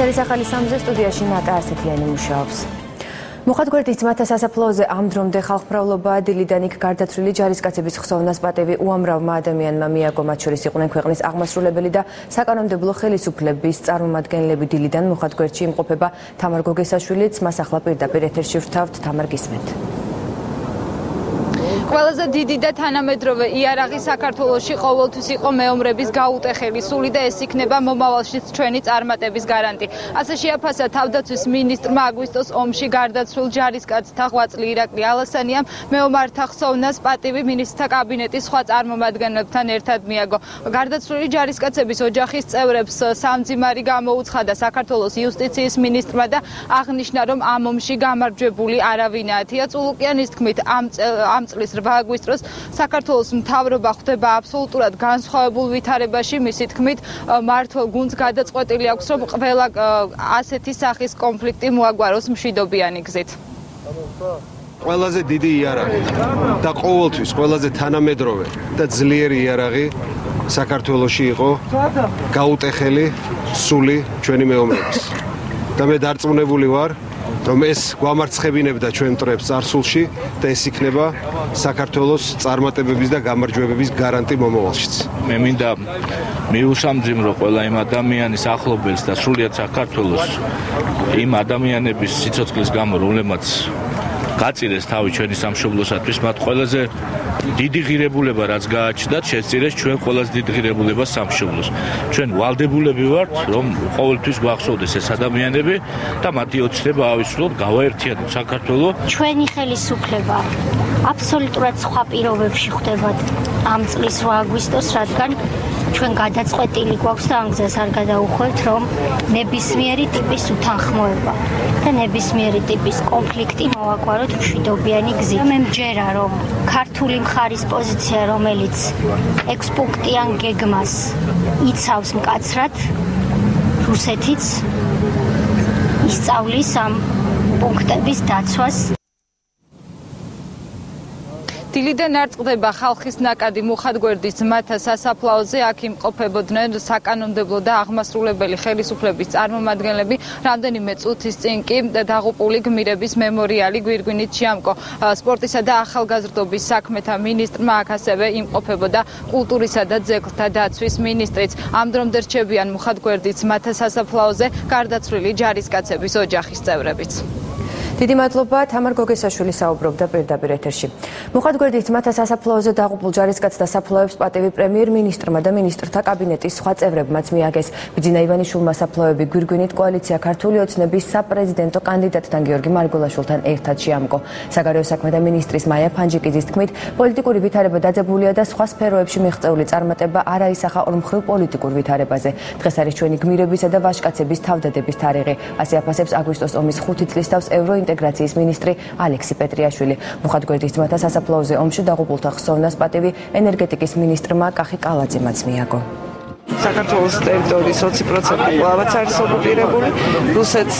არის ახალი სამზე სტუდიაში ნატა ასეთიანი მუშაობს. მოხატგვერდის ძმათა სასაფლაოზე ამ დრომდე ხალხმრავლობა დილიდან იქ გარდაცვლილი ჯარისკაცების ხსოვნას პატივი უამრავმა ადამიანმა მიაგო, მათ შორის იყვნენ ქვეყნის აღმასრულებელი და საკანონმდებლო ხელისუფლების წარმომადგენლები. დილიდან მოხატგვერდში იმყოფება თამარ გოგესაშვილიც, მას ახლა პირდაპირ ეთერში ვთავთ. თამარ, გისმენთ. ყველაზე დიდი და თანამედროვე იარაღი საქართველოში ყოველთვის იყო მეომრების გაუტეხელი სული და ეს იქნება მომავალშიც ჩვენი წარმატების გარანტი. ასე შეაფასა თავდაცვის მინისტრმა აგვისტოს ომში გარდაცვლილ ჯარისკაცთა ღვაწლი ირაკლი ალასანიამ მეომართა ხსოვნას პატივი მინისტრთა კაბინეტის სხვა წარმომადგენლებთან ერთად მიაგო. გარდაცვლილი ჯარისკაცების ოჯახის წევრებს სამძიმარი გამოუცხადა საქართველოს იუსტიციის მინისტრმა და აღნიშნა, რომ ამ ომში გამარჯვებული არავინაა. თია წულუკიანის თქმით, ამ წლის 8 აგვისტოს საქართველოს მთავრობა ხვდება აბსოლუტურად განსხვავებულ ვითარებაში. მისი თქმით, მართლ გუნდს გადაწყვეტილი აქვს, რომ ყველა ასეთი სახის კონფლიქტი მოაგვაროს მშვიდობიანი გზით. ყველაზე დიდი იარაღი და ყოველთვის ყველაზე თანამედროვე და ძლიერი იარაღი საქართველოში იყო გაუტეხელი სული ჩვენი მეომრების. და მე დარწმუნებული ვარ, რომ ეს გვამარცხებინებდა ჩვენ მტრებს წარსულში და ეს იქნება საქართველოს წარმატებების და გამარჯვებების გარანტი მომავალშიც. მე მინდა მიუსამძიმრო ყველა იმ ადამიანის ახლობელს და სრულიად საქართველოს იმ ადამიანების სიცოცხლის გამო, რომლებმაც გაწირეს თავი ჩვენი სამშობლოსათვის, მათ ყველაზე დიდი ღირებულება რაც გააჩნდათ, შესწირეს ჩვენ ყველაზე დიდ ღირებულებას სამშობლოს. ჩვენ ვალდებულები ვართ, რომ ყოველთვის გვახსოვდეს ეს ადამიანები და მათი ოცნება ავისრულოთ, გავაერთიანოთ საქართველო. ჩვენი ხელისუფლება აბსოლუტურად სხვა პირობებში ხდება ამ წლის 8 აგვისტოს, რადგან ჩვენ გადაწყვეტილი გვაქვს და ამ გზას არ გადაუხვევთ, რომ ნებისმიერი ტიპის უთანხმოება და ნებისმიერი ტიპის კონფლიქტი მოვაგვაროთ მშვიდობიანი გზით. მე მჯერა, რომ ქართული მხარის პოზიცია, რომელიც 6 პუნქტიან გეგმას იცავს მკაცრად, რუსეთიც ისწავლის ამ პუნქტების დაცვას. დილიდან არ წყდება ხალხის ნაკადი მოხატგვერდის ძმათა სასაფლაოზე. აქ იმყოფებოდნენ საკანონმდებლო და აღმასრულებელი ხელისუფლების წარმომადგენლები. რამდენიმე წუთის წინ კი დაღუპული გმირების მემორიალი გვირგვინით შეამკო. სპორტისა და ახალგაზრდობის საქმეთა მინისტრმა აქ ასევე იმყოფებოდა კულტურისა და ძეგლთა დაცვის მინისტრიც. ამ დრომდე რჩებიან მოხატგვერდის ძმათა სასაფლაოზე გარდაცვლილი ჯარისკაცების ოჯახის წევრებიც. დიდი მადლობა, თამარ გოგესაშვილი საუბრობდა პირდაპირ ეთერში. მოხატგვერდის ძმათა სასაფლაოზე დაღუპულ ჯარისკაცთა საფლავებს პატივი პრემიერ-მინისტრმა და მინისტრთა კაბინეტის სხვა წევრებმაც მიაგეს. ბიძინა ივანიშვილმა საფლავები გვირგვინით კოალიცია ქართული ოცნების საპრეზიდენტო კანდიდატთან გიორგი მარგულაშვილთან ერთად შეამკო. საგარეო საქმეთა მინისტრის მაია ფანჯიკიძის თქმით, პოლიტიკური ვითარება დაძაბულია და სხვა სფეროებში მიღწეული წარმატება არ აისახა ორმხრივ პოლიტიკურ ვითარებაზე. დღეს არის ჩვენი გმირებისა და ვაჟკაცების თავდადების თარიღი. ასე აფასებს აგვისტოს ომის 5 წლის თავს ევროინტეგრაციის მინისტრი ალექსი პეტრიაშვილი. მოხატგვერდის ძმათა სასაფლაოზე ომში დაღუპულთა ხსოვნას პატივი ენერგეტიკის მინისტრმა კახი კალაძემაც მიაგო. საქართველოს ტერიტორიის 20% კლავაც არის ოკუპირებული. რუსეთს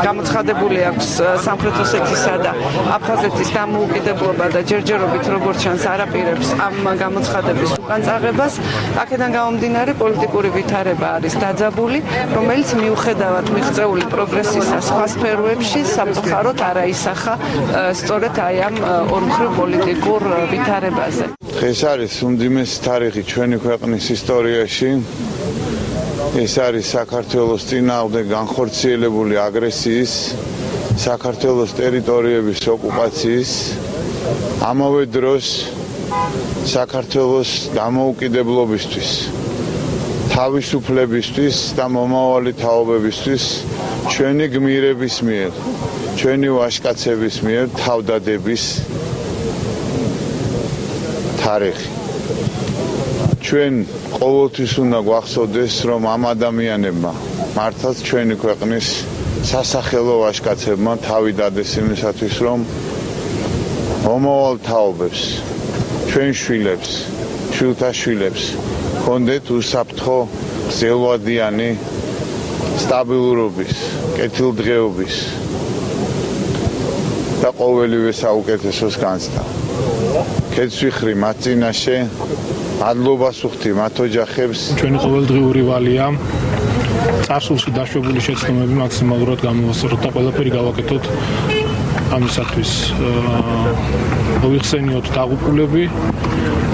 გამოცხადებული აქვს სამხრეთ ოსეთისა და აფხაზეთის დამოუკიდებლობა და ჯერჯერობით როგორც ჩანს არაპირებს ამ გამოცხადების უკან წაღებას. აქედან გამომდინარე პოლიტიკური ვითარება არის დაძაბული, რომელიც მიუხედავად მიღწეული პროგრესისა სხვა სფეროებში სამწუხაროდ არ აისახა სწორედ აი ამ ორმხრივ პოლიტიკურ ვითარებაზე. ეს არის უმძიმესი თარიღი ჩვენი ქვეყნის ისტორიაში. ეს არის საქართველოს წინააღმდეგ განხორციელებული აგრესიის, საქართველოს ტერიტორიების ოკუპაციის, ამავე დროს საქართველოს დამოუკიდებლობისთვის, თავისუფლებისთვის და მომავალი თაობებისთვის ჩვენი გმირების მიერ, ჩვენი ვაჟკაცების მიერ თავდადების თარიღი. ჩვენ ყოველთვის უნდა გვახსოვდეს, რომ ამ ადამიანებმა, მართლაც ჩვენი ქვეყნის სასახელო ვაჟკაცებმა თავი დადეს იმისათვის, რომ მომავალ თაობებს, ჩვენ შვილებს, შვილთა შვილებს ჰქონდეთ უსაფრთხო, გრძელვადიანი სტაბილურობის, კეთილდღეობის და ყოველივე საუკეთესოს განცდა. ქეცვიხრი მათ წინაშე მადლობას ვუხდი მათ ოჯახებს. ჩვენი ყოველდღიური ვალია წარსულში დაშვებული შეცდომები მაქსიმალურად გამოვასწოროთ და ყველაფერი გავაკეთოთ ამისათვის მოვიხსენიოთ დაღუპულები,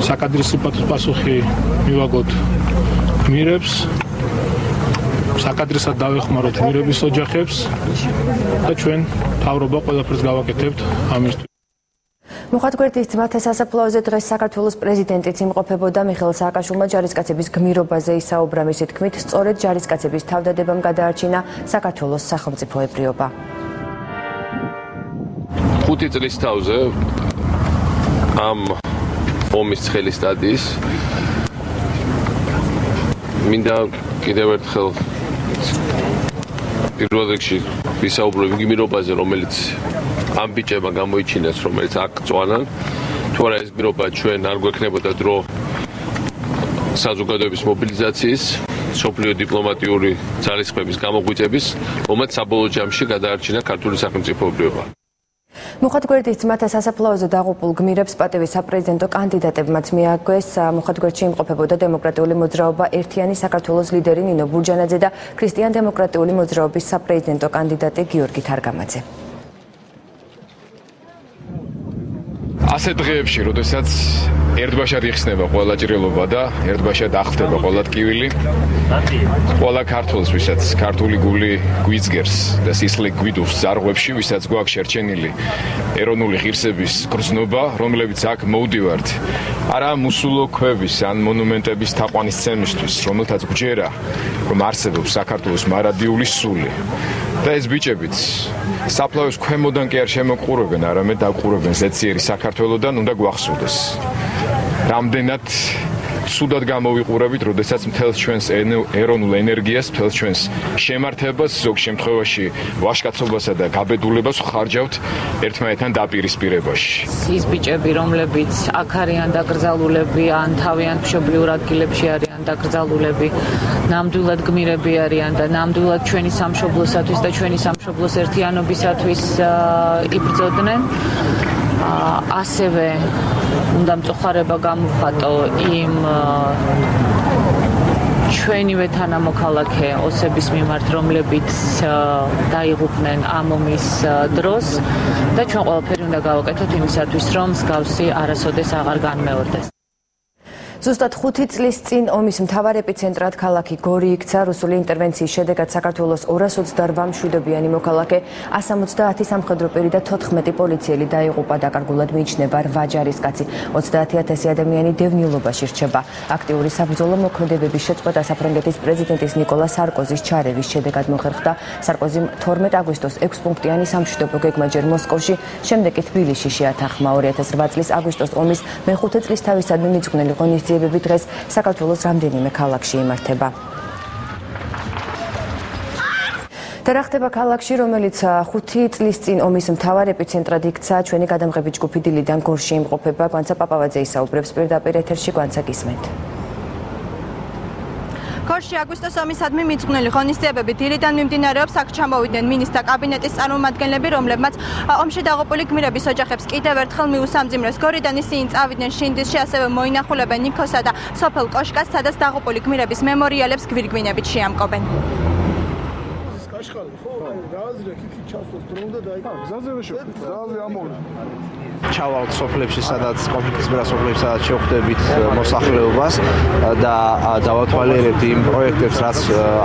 საკადრისო პასუხი მივაგოთ გმირებს, საკადრისად დავეხმაროთ გმირების ოჯახებს და ჩვენ მთავრობა ყველაფერს გავაკეთებთ ამისთვის. მოხატგვერდის ძმათა სასაფლაოზე დღეს საქართველოს პრეზიდენტიც იმყოფებოდა. მიხეილ სააკაშვილმა ჯარისკაცების გმირობაზე ისაუბრა. მისი თქმით, სწორედ ჯარისკაცების თავდადებამ გადაარჩინა საქართველოს სახელმწიფოებრიობა. 5 წლის თავზე ამ ომის ცხელი სტადიის მინდა კიდევ ერთხელ პირველ რიგში ვისაუბრო გმირობაზე, რომელიც ამ ბიჭებმა გამოიჩინეს, რომელიც აქ წვანან. თუ არა ეს გმირობა ჩვენ არ გვექნებოდა დრო საზოგადოების მობილიზაციის, სოფლიო დიპლომატიური ძალისხმების გამოგვიწების, რომელიც საბოლოო ჯამში გადაარჩინა ქართული სახელმწიფოებრიობა. მოხატგვერდის ძმათა სასაფლაოზე დაღუპულ გმირებს პატივის საპრეზიდენტო კანდიდატებმაც მიაგეს. მოხატგვერდში იმყოფებოდა დემოკრატიული მოძრაობა ერთიანი საქართველოს ლიდერი ნინო ბურჯანაძე და ქრისტიან-დემოკრატიული მოძრაობის საპრეზიდენტო კანდიდატი გიორგი თარგამაძე. ასეთ დღეებში, როდესაც ერთბაშად იხსნება ყველა ჭრილობა და ერთბაშად ახდება ყველა ტკივილი, ყველა ქართველს, ვისაც ქართული გული გვიძგერს და სისხლი გვიდობს ზარღვებში, ვისაც გვაქვს შერჩენილი ეროვნული ღირსების გრძნობა, რომლებიც აქ მოვდივართ, არა მოსულო ქვების ან მონუმენტების თაყვანისცემისთვის, რომელთაც გვჯერა, რომ არსებობს საქართველოს მარადიული სული. და ეს ბიჭებიც საფლავის ქვემოდან კი არ შემოყურებენ, არამედ დაყურებენ ზეციერი საქართველოდან, უნდა გვახსოვდეს. რამდენად ცუდად გამოვიყურებით, როდესაც მთელს ჩვენს ეროვნულ ენერგიას, მთელს ჩვენს შემართებას, ზოგ შემთხვევაში ვაჟკაცობასა და გაბედულებას ხარჯავთ ერთმანეთთან დაპირისპირებაში. ის ბიჭები, რომლებიც აქ არიან დაკრძალულები, ან თავიანთ მშობლიურ ადგილებში არიან დაკრძალულები, ნამდვილად გმირები არიან და ნამდვილად ჩვენი სამშობლოსათვის და ჩვენი სამშობლოს ერთიანობისათვის იბრძოდნენ. ასევე უნდა მწუხარება გამოვხატო იმ ჩვენივე თანამოქალაქე ოსების მიმართ, რომლებიც დაიღუპნენ ამ ომის დროს და ჩვენ ყველაფერი უნდა გავაკეთოთ იმისათვის, რომ მსგავსი არასოდეს აღარ განმეორდეს. ზუსტად 5 წლის წინ ომის მთავარ ეპიცენტრად ქალაქი გორი იქცა. რუსული ინტერვენციის შედეგად საქართველოს 228 მშვიდობიანი მოქალაქე, 170 სამხედრო პირი და 14 პოლიციელი დაიღუპა. დაკარგულად მიიჩნევა 8 ჯარისკაცი. 30,000 ადამიანი დევნილობაში რჩება. აქტიური საბრძოლო მოქმედებების შეწყვეტა საფრანგეთის პრეზიდენტის ნიკოლა სარკოზის ჩარევის შედეგად მოხერხდა. სარკოზიმ 12 აგვისტოს 6 პუნქტიანი სამშვიდობო გეგმა ჯერ მოსკოვში, შემდეგ კი თბილისში შეათანხმა. 2008 წლის აგვისტოს ომის მე-5 წლის თავისადმი მიძღვნილი ღონისძიებები დღეს საქართველოს რამდენიმე ქალაქში იმართება. და რა ხდება ქალაქში, რომელიც 5 წლის წინ ომის მთავარ ეპიცენტრად იქცა? ჩვენი გადამღები ჯგუფი დილიდან გორში იმყოფება. გვანცა პაპავაძე ისაუბრებს პირდაპირ ეთერში. გვანცა გისმენთ. გორში აგვისტოს ომისადმი მიძღვნილი ღონისძიებები დილიდან მიმდინარეობს. აქ ჩამოვიდნენ მინისტრთა კაბინეტის წარმომადგენლები, რომლებმაც ომში დაღუპული გმირების ოჯახებს კიდევ ერთხელ მიუსამძიმრეს. გორიდან ისინი წავიდნენ შინდისში, ასევე მოინახულებენ ნიქოსა და სოფელ კოშკას, სადაც დაღუპული გმირების მემორიალებს გვირგვინებით შეამკობენ. ჩავალთ სოფლებში, სადაც კონფლიქტის მერე სოფლებში, სადაც შევხვდებით მოსახლეობას და დავათვალიერებთ იმ პროექტებს, რაც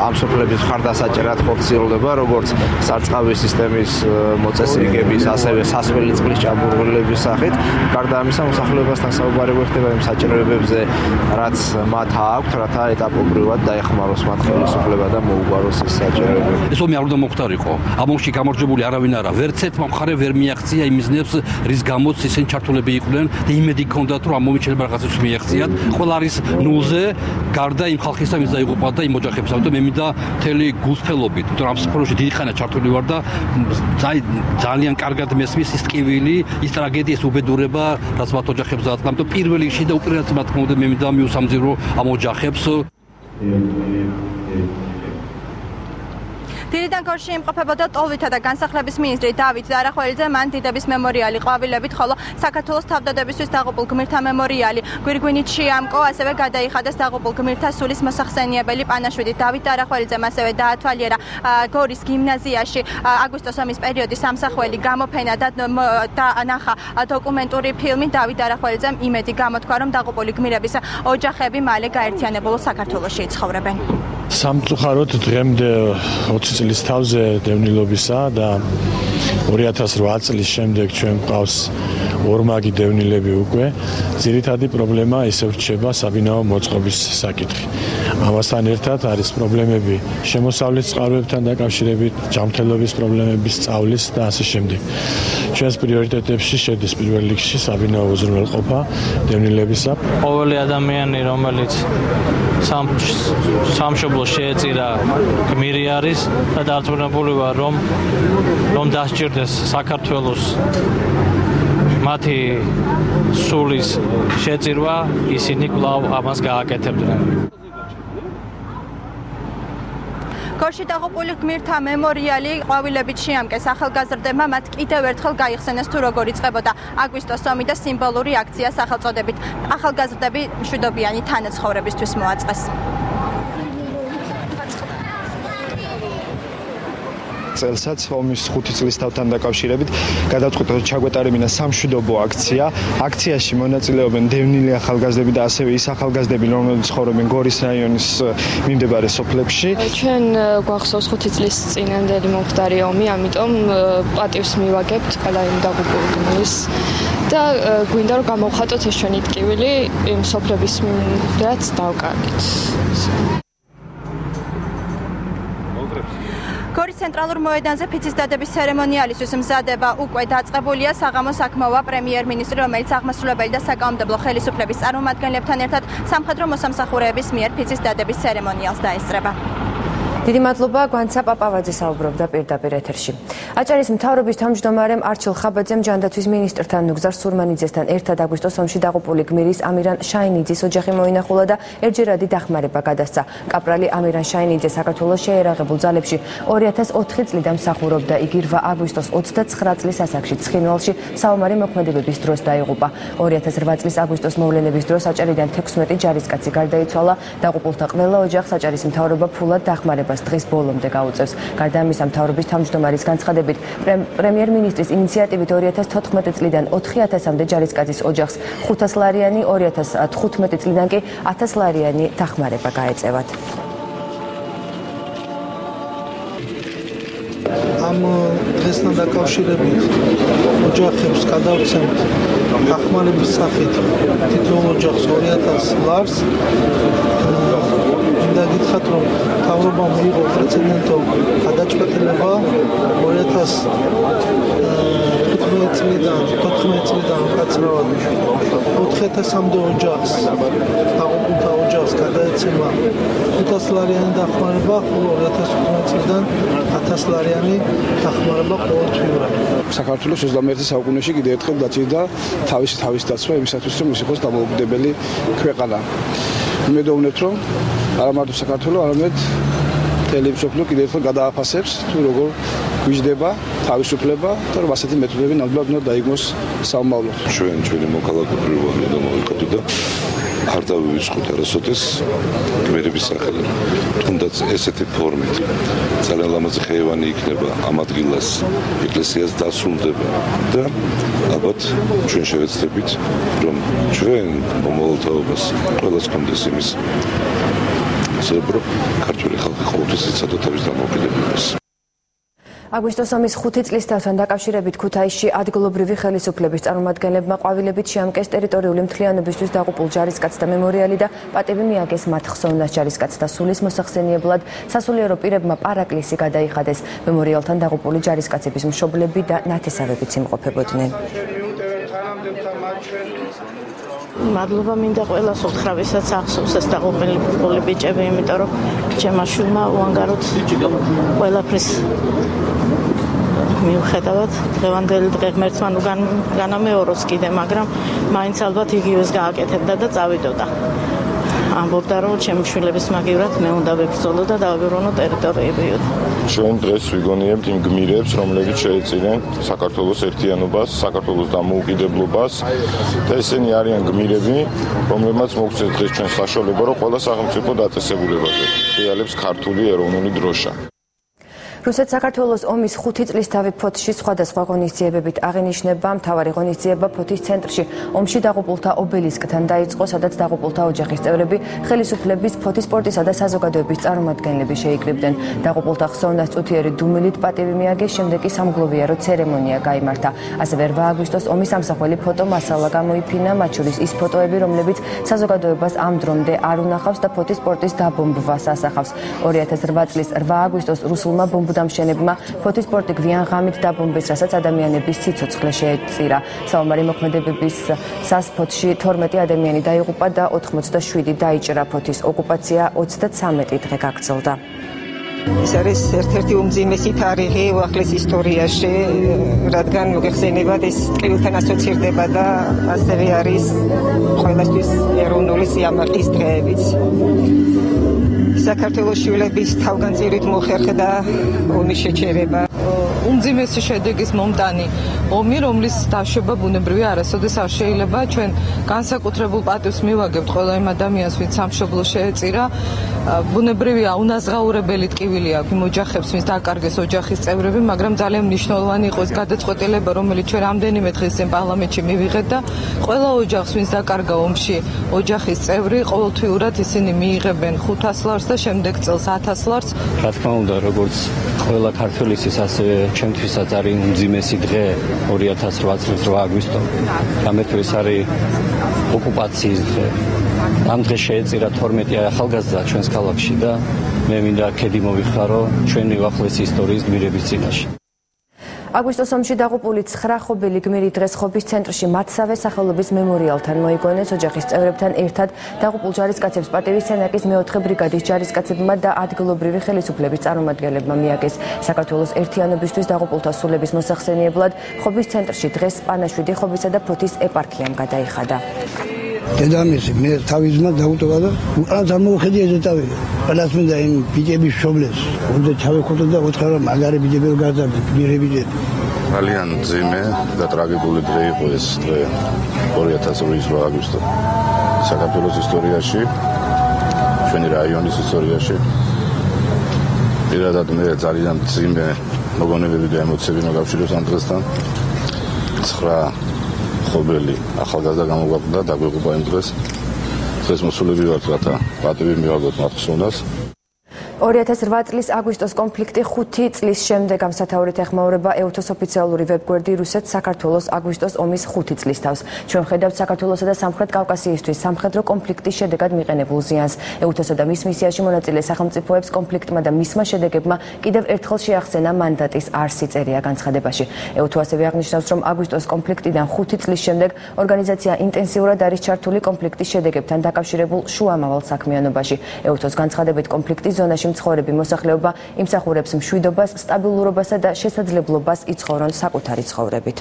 ამ სოფლების მხარდასაჭერად ხორციელდება, როგორც სარწყავი სისტემის მოწესრიგების, ასევე სასველი წყლის ჭაბურღილების სახით. გარდა ამისა, მოსახლეობასთან საუბარი ხდება იმ საჭიროებებზე, რაც მათ აქვთ, რათა ეტაპობრივად დაეხმაროს მათ ხელისუფლება და მოუგვაროს ეს საჭიროებები. ეს ომი არ უნდა მოხდარიყო. ამ ომში გამარჯვებული არავინ არა. ვერც ერთმა მხარე ვერ მიაღწია იმ მიზნებს, რის გამოც ისინი ჩართულები იყვნენ და იმედი ჰქონდათ, რომ ამ ომით შეიძლება რაღაცას მიაღწიათ. ყველა არის ნულზე, გარდა იმ ხალხისა, ვინც დაიღუპა და იმ ოჯახების. ამიტომ მე მინდა მთელი გულწრფელობით, იმიტომ რომ ამ სფეროში დიდი ხანია ჩართული ვარ და ძალიან კარგად მესმის ის ტკივილი, ის ტრაგედია, ეს უბედურება, რაც მათ ოჯახებს დააწყდა. ამიტომ პირველ რიგში და უპირატესად რა თქმა უნდა მე მინდა მიუსამძიმრო ამ ოჯახებს. დილიდან გორში იმყოფებოდა ტოლვითა და განსახლების მინისტრი დავით დარახველიძე, მან დიდების მემორიალი ყვავილებით, ხოლო საქართველოს თავდადებისთვის დაღუპულ გმირთა მემორიალი გვირგვინით შეამკო, ასევე გადაიხადეს დაღუპულ გმირთა სულის მოსახსენიებელი პანაშვიდით. დავით დარახველიძემ ასევე დაათვალიერა გორის გიმნაზიაში აგვისტოს ომის პერიოდის სამსახველი გამოფენა და ნახა დოკუმენტური ფილმი. დავით დარახველიძემ იმედი გამოთქვა, რომ დაღუპული გმირების ოჯახები მალე გაერთიანებულ საქართველოში იცხოვრებენ. სამწუხაროდ დღემდე 20 წლის თავზე დევნილობისა და 2008 წლის შემდეგ ჩვენ გვყავს ორმაგი დევნილები უკვე. ძირითადი პრობლემა ისევ რჩება საბინაო მოწყობის საკითხი. ამასთან ერთად არის პრობლემები შემოსავლის წყაროებთან დაკავშირებით, ჯანმრთელობის პრობლემების სწავლის და ასე შემდეგ. ჩვენს პრიორიტეტებში შედის პირველ რიგში საბინაო უზრუნველყოფა დევნილებისა. ყოველი ადამიანი, რომელიც სამშობლოს შეეწირა გმირი არის და დარწმუნებული ვარ, რომ დასჭირდეს საქართველოს მათი სულის შეწირვა, ისინი კვლავ ამას გააკეთებდნენ. გორში დაღუპული გმირთა მემორიალი ყვავილებით შეამკეს ახალგაზრდებმა, მათ კიდევ ერთხელ გაიხსენეს თუ როგორ იწყებოდა აგვისტოს ომი და სიმბოლური აქცია სახელწოდებით ახალგაზრდები მშვიდობიანი თანაცხოვრებისთვის მოაწყეს. წელსაც ომის 5 წლის თავთან დაკავშირებით გადაწყვეტა რომ ჩაგვეტარებინა სამშვიდობო აქცია. აქციაში მონაწილეობენ დევნილი ახალგაზრდები და ასევე ის ახალგაზრდები, რომლებიც ცხოვრობენ გორის რაიონის მიმდებარე სოფლებში. ჩვენ გვახსოვს 5 წლის წინანდელი მომხდარი ომი, ამიტომ პატივს მივაგებთ ყველა იმ დაღუპულ გმირს და გვინდა რომ გამოვხატოთ ეს ჩვენი ტკივილი იმ სოფლების რაც დავკარგეთ. გორის ცენტრალურ მოედანზე ფიცის დადების ცერემონიალისთვის მზადება უკვე დაწყებულია. საღამოს აქ მოვა პრემიერ-მინისტრი, რომელიც აღმასრულებელი და საკანონმდებლო ხელისუფლების წარმომადგენლებთან ერთად სამხედრო მოსამსახურეების მიერ ფიცის დადების ცერემონიალს დაესწრება. დიდი მადლობა, გვანცა პაპავაძე საუბრობდა პირდაპირ ეთერში. აჭარის მთავრობის თავმჯდომარემ არჩილ ხაბაძემ ჯანდაცვის მინისტრთან ნუგზარ სურმანიძესთან ერთად აგვისტოს ომში დაღუპული გმირის ამირან შაინიძის ოჯახი მოინახულა და ერთჯერადი დახმარება გადასცა. კაპრალი ამირან შაინიძე საქართველოს შეერაღებულ ძალებში 2004 წლიდან მსახურობდა. იგი 8 აგვისტოს 29 წლის ასაკში ცხინვალში საომარი მოქმედებების დროს დაიღუპა. 2008 წლის აგვისტოს მოვლენების დროს აჭარიდან 16 ჯარისკაცი გარდაიცვალა. დაღუპულთა ყველა ოჯახს აჭარის მთავრობა ფულად დახმარება დღის ბოლომდე გაუწევს. გარდა ამისა, მთავრობის თავმჯდომარის განცხადებით, პრემიერ-მინისტრის ინიციატივით 2014 წლიდან 4000-მდე ჯარისკაცის ოჯახს 500 ლარიანი, 2015 წლიდან კი 1000 ლარიანი დახმარება გაეწევათ. ამ დღესთან დაკავშირებით ოჯახებს გადავცემთ დახმარების სახით თითოეულ ოჯახს 2000 ლარს. და გითხრათ რომ მთავრობამ მიიღო პრეცედენტო გადაწყვეტილება 2015 წლიდან 14 წლიდან უკაცრავად 4000-მდე ოჯახს დაღუპულთა ოჯახს გადაეცემა 500 ლარიანი დახმარება, ხოლო 2015 წლიდან 1000 ლარიანი დახმარება ყოველთვიურად. საქართველოს 21 საუკუნეში კიდევ ერთხელ დაჭირდა თავის დაცვა იმისათვის, რომ ის იყოს დამოუკიდებელი ქვეყანა. იმედოვნებთ, რომ არა მარტო საქართველოს, არამედ მთელი მსოფლიო კიდევ ერთხელ გადააფასებს თუ როგორ გვიждდება თავისუფლება და რომ ასეთი მეთოდები ნამდვილად უნდა დაიგმოს სამომავლოდ. ჩვენი მოქალაქეობა უნდა მოვიკადოთ და არ დავივიწყოთ არასოდეს გმირების სახელით. თუნდაც ესეთი ფორმით ძალიან ლამაზი ხეივანი იქნება ამ ადგილას, ეკლესიას დასრულდება და ალბათ ჩვენ შევეცდებით, რომ ჩვენ მომავალთაობას ყველას კონდეს იმის ზებრო ქართული ხალხი ყოველთვის იცოდა თავის დამოუკიდებლობას. აგვისტოს ომის 5 წლის თავთან დაკავშირებით ქუთაისში ადგილობრივი ხელისუფლების წარმომადგენლებმა ყვავილებით შეამკეს ტერიტორიული მთლიანობისთვის დაღუპულ ჯარისკაცთა მემორიალი და პატივი მიაგეს მათ ხსოვნას ჯარისკაცთა სულის მოსახსენიებლად. სასულიერო პირებმა პარაკლისი გადაიხადეს. მემორიალთან დაღუპული ჯარისკაცების მშობლები და ნათესავებიც იმყოფებოდნენ. მადლობა მინდა ყველას უთხრა, ვისაც ახსოვს ეს დაღუპული ბიჭები, იმიტომ რომ ჩემმა შვილმა უანგაროდ ყველაფრის მიუხედავად დღევანდელი დღე ღმერთმა ნუ განამეოროს კიდე, მაგრამ მაინც ალბათ იგივეს გააკეთებდა და წავიდოდა. ამბობდა რომ ჩემი შვილების მაგივრად მე უნდა ვებრძოლო და დავაბრუნო ტერიტორიები. ჩვენ დღეს ვიგონიებთ იმ გმირებს, რომლებიც შეეწირნენ საქართველოს ერთიანობას, საქართველოს დამოუკიდებლობას და ესენი არიან გმირები, რომლებმაც მოგცეს დღეს ჩვენ საშუალება, რომ ყველა სახელმწიფო დაწესებულებაზე ღიალებს ქართული ეროვნული დროშა. რუსეთ-საქართველოს ომის 5 წლის თავი ფოთში სხვადასხვა ღონისძიებებით აღინიშნება. მთავარი ღონისძიება ფოთის ცენტრში ომში დაღუპულთა ობელისკთან დაიწყო, სადაც დაღუპულთა ოჯახის წევრები, ხელისუფლების, ფოთის სპორტისა და საზოგადოების წარმომადგენლები შეიკრიბნენ. დაღუპულთა ხსოვნას წუთიერი დუმილით პატივი მიაგეს, შემდეგ კი სამგლოვიარო ცერემონია გაიმართა. ასევე 8 აგვისტოს ომის ამსახველი ფოტო მასალა გამოიფინა, მათ შორის ის ფოტოები, რომლებიც საზოგადოებას ამ დრომდე არ უნახავს და ფოთის სპორტის დაბომბვას ასახავს. 2008 წლის 8 აგვისტოს რუსულმა დამშენებმა ფოთის სპორტი გვიან ღამით დაბომბეს, რასაც ადამიანების სიცოცხლე შეეწირა. საომარი მოქმედებების სასფოთში 12 ადამიანი დაიღუპა და 87 დაიჭრა. ფოთის ოკუპაცია 33 დღე გაგრძელდა. ეს არის ერთ-ერთი უმძიმესი თარიღი უახლეს ისტორიაში, რადგან მოგეხსენებათ ეს ტყივილთან ასოცირდება და ასევე არის ყველასთვის ეროვნული სიამაყის დღეებიც. საქართველოს შვილების თავგანწირვით მოხერხდა ომის შეჩერება. უმძიმესი შედეგის მომტანი ომი, რომლის დაშვება ბუნებრივია არასოდეს არ შეიძლება. ჩვენ განსაკუთრებულ პატივს მივაგებთ ყველა იმ ადამიანს, ვინც სამშობლო შეეწირა. ბუნებრივია უნაზღაურებელი ტკივილი აქვს იმ ოჯახებს, ვინც დაკარგეს ოჯახის წევრები, მაგრამ ძალიან მნიშვნელოვანი იყო ეს გადაწყვეტილება, რომელიც ჩვენ რამდენიმე დღის წინ პარლამენტში მივიღეთ და ყველა ოჯახს, ვინც დაკარგა ომში ოჯახის წევრი, ყოველთვიურად ისინი მიიღებენ 500 ლარს და შემდეგ წელს 1000 ლარს. რა თქმა უნდა, როგორც ყველა ქართველისთვის, ასევე ჩემთვისაც არის უმძიმესი დღე 2008 წლის 8 აგვისტო. ამეთვეს არის ოკუპაციის დღე. ამ დღეს შეეწირა 12 ახალგაზრდა ჩვენს ქალაქში და მე მინდა ქედი მოვიხარო ჩვენი უახლესი ისტორიის გმირების წინაშე. აგვისტოს ომში დაღუპული 9 ხობილი გმირი დღეს ხობის ცენტრში მათსავე სახელობის მემორიალთან მოიგონეს. ოჯახის წევრებთან ერთად დაღუპულ ჯარისკაცებს პატივის სენაკის 4 ბრიგადის ჯარისკაცებმა და ადგილობრივი ხელისუფლების წარმომადგენლებმა მიაგეს. საქართველოს ერთიანობისთვის დაღუპულთა სულების მოსახსენიებლად ხობის ცენტრში დღეს პანაშვიდი ხობისა და ფოთის ეპარქიამ გადაიხადა. დედამისი მე თავის ძმა დაუტოვა და უკანაც არ მოუხედია ზეწავი. ყველას მინდა იმ ბიჭების შობლებს. უნდა ჩავეხოთო და უთხრა რომ მაგარი ბიჭები გარდაბი, ბიჭები. ძალიან ძიმე და ტრაგედიული დღე იყო ეს დღე 2008 აგვისტო. საქართველოს ისტორიაში, ჩვენი რაიონის ისტორიაში. პირადად მე ძალიან ძიმე მოგონებები და ემოციები მოგავშილებს ამ დღესთან. 9 ხობელი ახალგაზრდა გამოგვაყდა და დაგვეყობა იმ დღეს. დღეს მოსულები ვართ, რათა პატივი მივაგოთ მათ ხსოვნას. 2008 წლის აგვისტოს კონფლიქტი 5 წლის შემდეგ ამსათაურით ეხმაურება EUTOS ოფიციალური ვებგვერდი რუსეთ-საქართველოს აგვისტოს ომის 5 წლის თავს. ჩვენ ხედავთ საქართველოსა და სამხრეთ კავკასიისთვის სამხედრო კონფლიქტის შედეგად მიყენებულ ზიანს. EUTOS-ა და მის მისიაში მონაწილე სახელმწიფოებს კონფლიქტმა და მისმა შედეგებმა კიდევ ერთხელ შეახსენა მანდატის არსი წერია განცხადებაში. EUTO ასევე აღნიშნავს, რომ აგვისტოს კონფლიქტიდან 5 წლის შემდეგ ორგანიზაცია ინტენსიურად არის ჩართული კონფლიქტის შედეგებთან დაკავშირებულ შუამავალ საქმიანობაში. EUTO-s განცხადებით კონფლიქტის ზონაში მცხოვრები მოსახლეობა იმსახურებს მშვიდობას, სტაბილურობასა და შესაძლებლობას იცხოვრონ საკუთარი ცხოვრებით.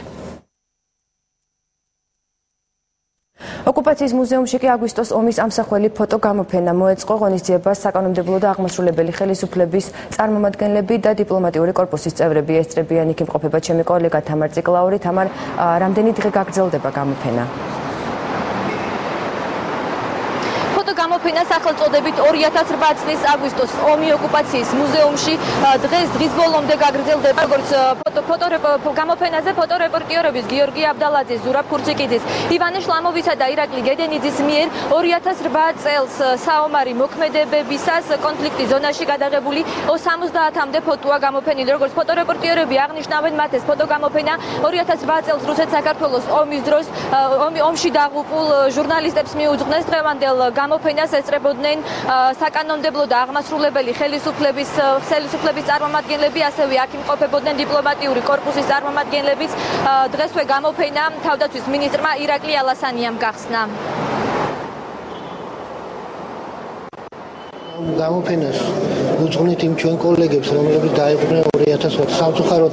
ოკუპაციის მუზეუმში კი აგვისტოს ომის ამსახველი ფოტო გამოფენა მოეწყო. ღონისძიებას საკანონმდებლო და აღმასრულებელი ხელისუფლების წარმომადგენლები და დიპლომატიური კორპუსის წევრები ესწრებიან. იქ იმყოფება ჩემი კოლეგა თამარ ციკლაური. თამარ, რამდენი დღე გაგრძელდება გამოფენა? გამოფენა სახელწოდებით 2008 წლის აგვისტოს ომი ოკუპაციის მუზეუმში დღის ბოლომდე გაგრძელდება. როგორც გამოფენაზე ფოტორეპორტიორების გიორგი აბდალაძის, ზურაბ ქურციკიძის, ივანე შლამოვისა და ირაკლი გედენიძის მიერ 2008 წელს საომარი მოქმედებებისას კონფლიქტის ზონაში გადაღებული 70-მდე ფოტოა გამოფენილი. როგორც ფოტორეპორტიორები აღნიშნავენ, მათ ეს ფოტოგამოფენა 2008 წელს რუსეთ-საქართველოს ომის დროს ომში დაღუპულ ჟურნალისტებს მიუძღვნეს. დღევანდელ გამოფენას ესწრებოდნენ საკანონმდებლო და აღმასრულებელი ხელისუფლების წარმომადგენლები, ასევე აქ იმყოფებოდნენ დიპლომატიური კორპუსის წარმომადგენლებიც. დღესვე გამოფენა თავდაცვის მინისტრმა ირაკლი ალასანიამ გახსნა. გამოფენას უძღვნით იმ ჩვენ კოლეგებს, რომლებიც დაიღუპნენ 2008 სამწუხაროდ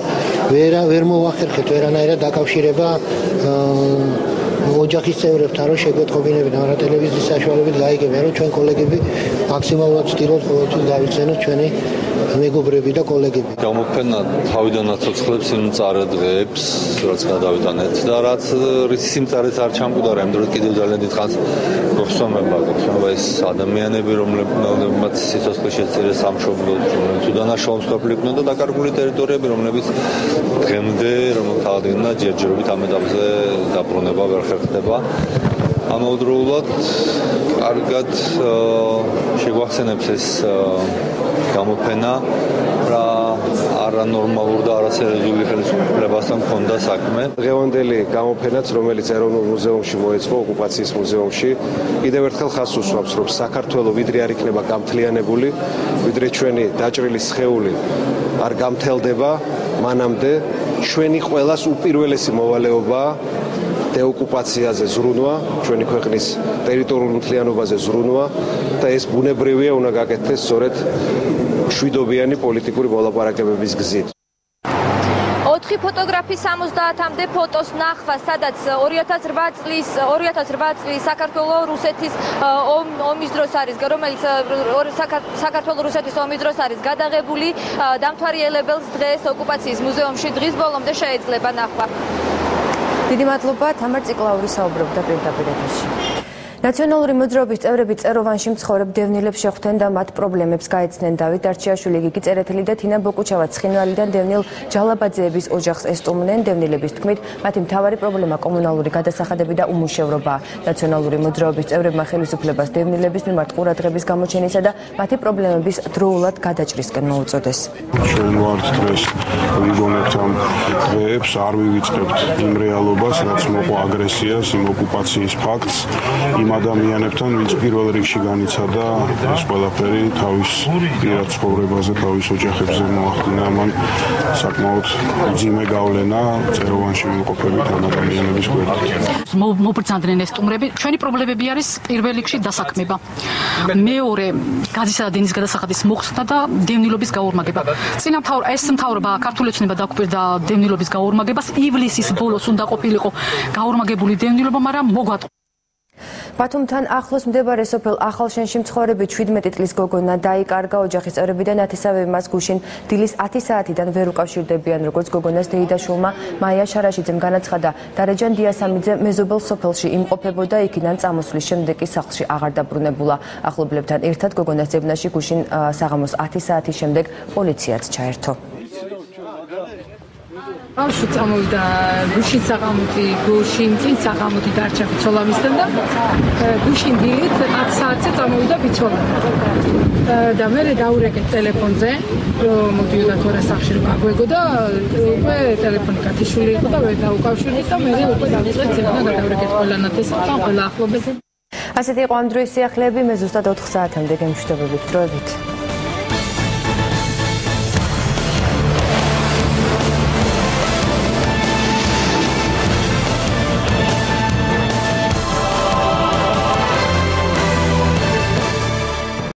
ვერ მოვახერხეთ ვერანაირად დაკავშირება ოჯახის წევრებთან, რომ შეგვეთხოვინებინათ, მაგრამ ტელევიზიის საშუალებით გაიგებენ, რომ ჩვენ კოლეგები მაქსიმალურად ვცდილობთ ყოველთვის გავიცენოთ ჩვენი მეგობრები და კოლეგები. გამოფენა თავიდან აცოცხლებს იმ მწარე დღეებს, რაც გადავიტანეთ და რაც სიმწარეც არ ჩამკვდარა, იმ დროს კიდევ ძალიან დიდხანს გვხსოვება, ეს ადამიანები, რომლებმაც სიცოცხლე შეწირეს სამშობლოდ, თუ დანაშაულს ყოფილიყვნენ და დაკარგული ტერიტორიები, რომლებიც დღემდე რომელთა აღდგენა ჯერჯერობით ამ ეტაპზე დაბრუნება ვერ ხერხდება. ამავდროულად კარგად შეგვახსენებს ეს გამოფენა რა არანორმალურ და არასერიოზული ხელისუფლებასთან ჰქონდა საქმე. დღევანდელი გამოფენაც, რომელიც ეროვნულ მუზეუმში მოეწყო, ოკუპაციის მუზეუმში, კიდევ ერთხელ ხაზს უსვამს, რომ საქართველო ვიდრე არ იქნება გამთლიანებული, ვიდრე ჩვენი დაჭრილი სხეული არ გამთელდება, მანამდე ჩვენი ყველას უპირველესი მოვალეობაა დეოკუპაციაზე ზრუნვა, ჩვენი ქვეყნის ტერიტორიულ მთლიანობაზე ზრუნვა და ეს ბუნებრივია უნდა გაკეთდეს სწორედ მშვიდობიანი პოლიტიკური მოლაპარაკებების გზით. 4 ფოტოგრაფის 70-მდე ფოტოს ნახვა, სადაც 2008 წლის საქართველოს რუსეთის ომის დროს არის, რომელიც საქართველოს რუსეთის ომის დროს არის გადაღებული, დამთვალიერებელს დღეს ოკუპაციის მუზეუმში დღის ბოლომდე შეიძლება ნახვა. დიდი მადლობა, თამარ ციკლაური საუბრობდა პირდაპირ ეთერში. ნაციონალური მოძრაობის წევრები წეროვანში მცხოვრებ დევნილებს შეხვდნენ და მათ პრობლემებს გაეცნენ. დავით არჩიაშვილი, გიგი წერეთელი და თინა ბოკუჩავა ცხინვალიდან დევნილ ჯალაბაძეების ოჯახს ესტუმრნენ. დევნილების თქმით, მათი მთავარი პრობლემა კომუნალური გადასახადები და უმუშევრობაა. ნაციონალური მოძრაობის წევრებმა ხელისუფლებას დევნილების მიმართ ყურადღების გამოჩენისა და მათი პრობლემების დროულად გადაჭრისკენ მოუწოდეს. ჩვენ ვართ დღეს ვიგონებთ ამ დღეებს, არ ვივიწყებთ იმ რეალობას, რაც მოყვა აგრესიას, იმ ოკუპაციის ფაქტს. იმ ადამიანებთან, ვინც პირველ რიგში განიცადა ეს ყველაფერი თავის პირად ცხოვრებაზე, თავის ოჯახებზე მოახდინა, მან საკმაოდ ძიმე გავლენა წეროვანში მიმყოფებით ამ ადამიანების გვერდით. მობრძანდნენ ეს სტუმრები. ჩვენი პრობლემები არის პირველ რიგში დასაქმება. მეორე, გაზისა და დენის გადასახადის მოხსნა და დევნილობის გაორმაგება. წინა მთავრობა ქართული ოცნება დაუკვირდა დევნილობის გაორმაგებას. ივლისის ბოლოს უნდა ყოფილიყო გაორმაგებული დევნილობა, მაგრამ მოგვატყო. ბათუმთან ახლოს მდებარე სოფელ ახალშენში მცხოვრები 17 წლის გოგონა დაიკარგა. ოჯახის წევრები და ნათესავები მას გუშინ დილის 10 საათიდან ვერ უკავშირდებიან. როგორც გოგონას დეიდაშვილმა მაია შარაშიძემ განაცხადა, დარეჯან დიასამიძე მეზობელ სოფელში იმყოფებოდა, იქიდან წამოსვლის შემდეგ კი სახლში აღარ დაბრუნებულა. ახლობლებთან ერთად გოგონას ძებნაში გუშინ საღამოს 10 საათის შემდეგ პოლიციაც ჩაერთო. ბავშვი წამოვიდა გუშინ საღამოთი, წინ საღამოთი დარჩა ბიცოლამისთან და გუშინ დილით 10 საათზე წამოვიდა ბიცოლამ. და მე დაურეკეთ ტელეფონზე, რომ მოდიოდა თორე სახლში რომ აგვეგო და უკვე ტელეფონი კათიშვილი იყო და ვერ დაუკავშირდით და მე უკვე დავიწყეთ ზენა და დაურეკეთ ყველა ნათესავთან, ყველა ახლობელთან. ასეთი იყო ამ დროის სიახლეები, მე ზუსტად 4 საათამდე გემშვიდობებით დროებით.